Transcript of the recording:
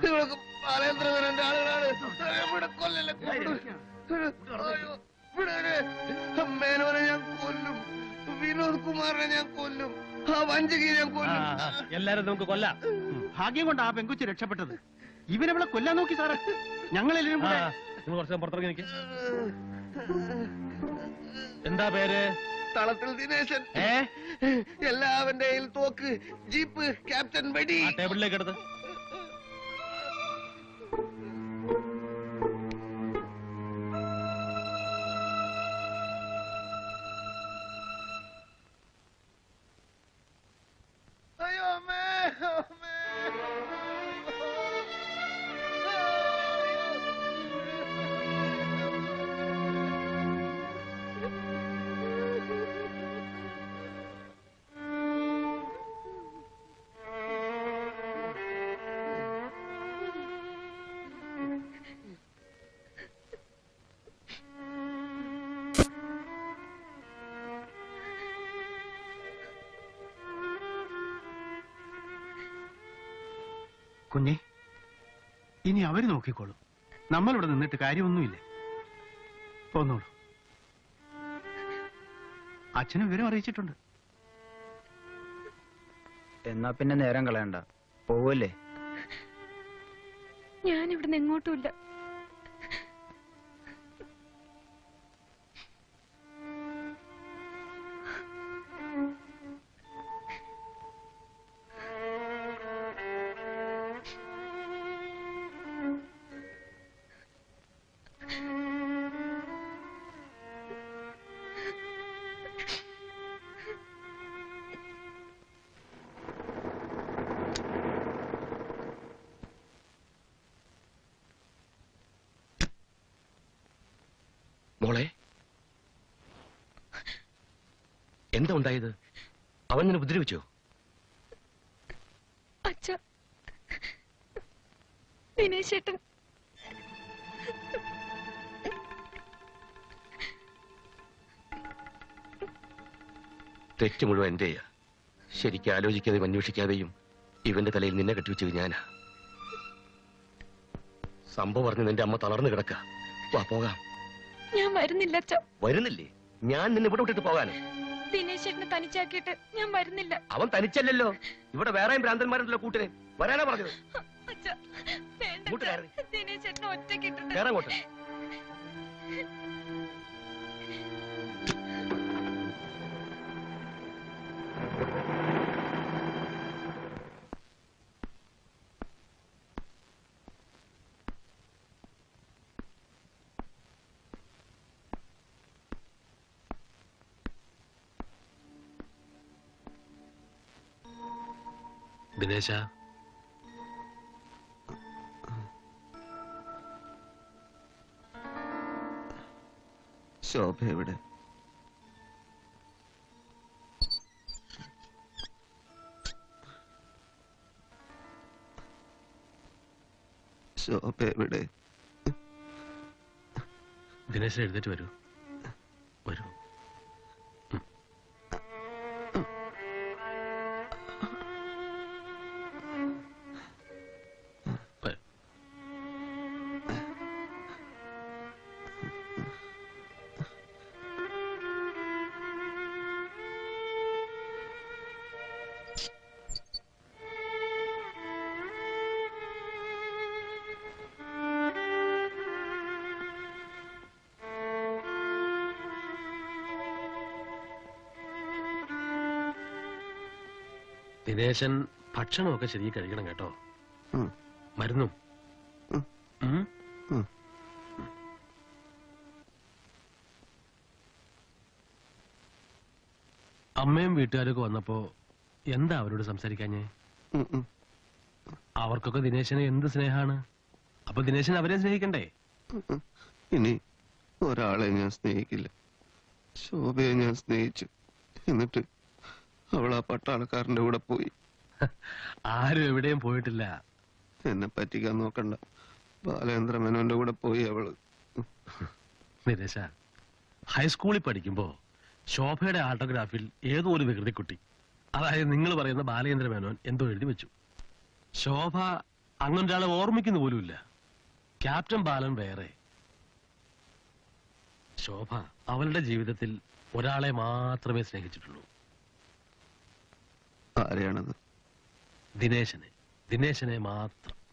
നിങ്ങൾക്ക് ബാലേന്ദ്രമേനോന്റെ ആളുകളാണ്. ഇവിടെ കൊല്ലല്ലേ. മേനോനെ ഞാൻ കൊല്ലും, വിനോദ് കുമാറിനെ ഞാൻ കൊല്ലും, ആ വഞ്ചകിയെ ഞാൻ കൊല്ലും. എല്ലാരും നമുക്ക് കൊല്ലാം. ഭാഗ്യം കൊണ്ട് ആ പെങ്കുച്ച് രക്ഷപ്പെട്ടത്. ഇവനെവിടെ കൊല്ലാൻ നോക്കി സാറേ. ഞങ്ങളെല്ലാരും കൂടെ. നിങ്ങൾ കുറച്ച് പുറത്തിറങ്ങി നിൽക്കും. എന്താ പേര്? തളത്തിൽ ദിനേശൻ. എല്ലാവന്റെയും തോക്ക്, ജീപ്പ്, ക്യാപ്റ്റൻ വെടി. ടേബിളിലേക്ക് എടുത്ത്. അയ്യോ അമ്മേ, അമ്മേ. കുഞ്ഞെ, ഇനി അവര് നോക്കിക്കോളും. നമ്മളിവിടെ നിന്നിട്ട് കാര്യമൊന്നുമില്ല. പോന്നോളൂ. അച്ഛനും വിവരം അറിയിച്ചിട്ടുണ്ട്. എന്നാ പിന്നെ നേരം കളയണ്ട, പോവല്ലേ? ഞാനിവിടുന്ന് എങ്ങോട്ടുമില്ല. മോളെ, എന്താ ഉണ്ടായത്? അവൻ നിന്നെ ഉപദ്രവിച്ചോ? അച്ഛ, ദിനേശേട്ടൻ തെറ്റ് മുഴുവൻ എന്റെയാ. ശരിക്കും ആലോചിക്കാതെയും അന്വേഷിക്കാതെയും ഇവന്റെ തലയിൽ നിന്നെ കെട്ടിവെച്ചത് ഞാനാ. സംഭവം പറഞ്ഞ് നിന്റെ അമ്മ തളർന്നു കിടക്ക. വാ പോകാം. ഞാൻ വരുന്നില്ല അച്ഛ. വരുന്നില്ലേ? ഞാൻ നിന്നെ ഇവിടെ വിട്ടിട്ട് പോകാനോ? ദിനേശേട്ടനെ തനിച്ചാക്കിയിട്ട് ഞാൻ വരുന്നില്ല. അവൻ തനിച്ചല്ലല്ലോ, ഇവിടെ വേറെയും ഭ്രാന്തന്മാരുണ്ടല്ലോ കൂട്ടിനെ. വരാനാ പറഞ്ഞത്. അച്ഛ, ദിനേശേട്ടനെ ഒറ്റക്കിട്ടിട്ട് കേറങ്ങോട്ട്. ദിനേശ, ശോഭ എവിടെ? ശോഭ എവിടെ? ദിനേശ എഴുന്നേറ്റ് വരൂ. വരൂ. ദിനേശൻ ഭക്ഷണമൊക്കെ ശരിക്കും കഴിക്കണം കേട്ടോ. മരുന്നും. അമ്മയും വീട്ടുകാരൊക്കെ വന്നപ്പോ എന്താ അവരോട് സംസാരിക്കാഞ്ഞേ? അവർക്കൊക്കെ ദിനേശനെ എന്ത് സ്നേഹാണ്. അപ്പൊ ദിനേശൻ അവരെ സ്നേഹിക്കണ്ടേ? ഇനി ഒരാളെ ഞാൻ സ്നേഹിക്കില്ല. ശോഭയെ ഞാൻ സ്നേഹിച്ചു. എന്നിട്ട് അവൾ ആ പട്ടാളക്കാരന്റെ കൂടെ പോയി. ആരും എവിടെയും പോയിട്ടില്ല. എന്നെ പറ്റിക്കാൻ നോക്കണ്ട. ബാലേന്ദ്ര മേനോന്റെ കൂടെ പോയി അവള്. ദിനേശ, ഹൈസ്കൂളിൽ പഠിക്കുമ്പോ ശോഭയുടെ ആട്ടോഗ്രാഫിൽ ഏതോ ഒരു വികൃതിക്കുട്ടി, അതായത് നിങ്ങൾ പറയുന്ന ബാലേന്ദ്ര മേനോൻ, എന്തോ എഴുതി വെച്ചു. ശോഭ അങ്ങനെ ഒരാളെ ഓർമ്മിക്കുന്ന പോലുമില്ല. ക്യാപ്റ്റൻ ബാലൻ വേറെ. ശോഭ അവളുടെ ജീവിതത്തിൽ ഒരാളെ മാത്രമേ സ്നേഹിച്ചിട്ടുള്ളൂ. ആരെയാണത്? ദിനേശനെ മാത്രം.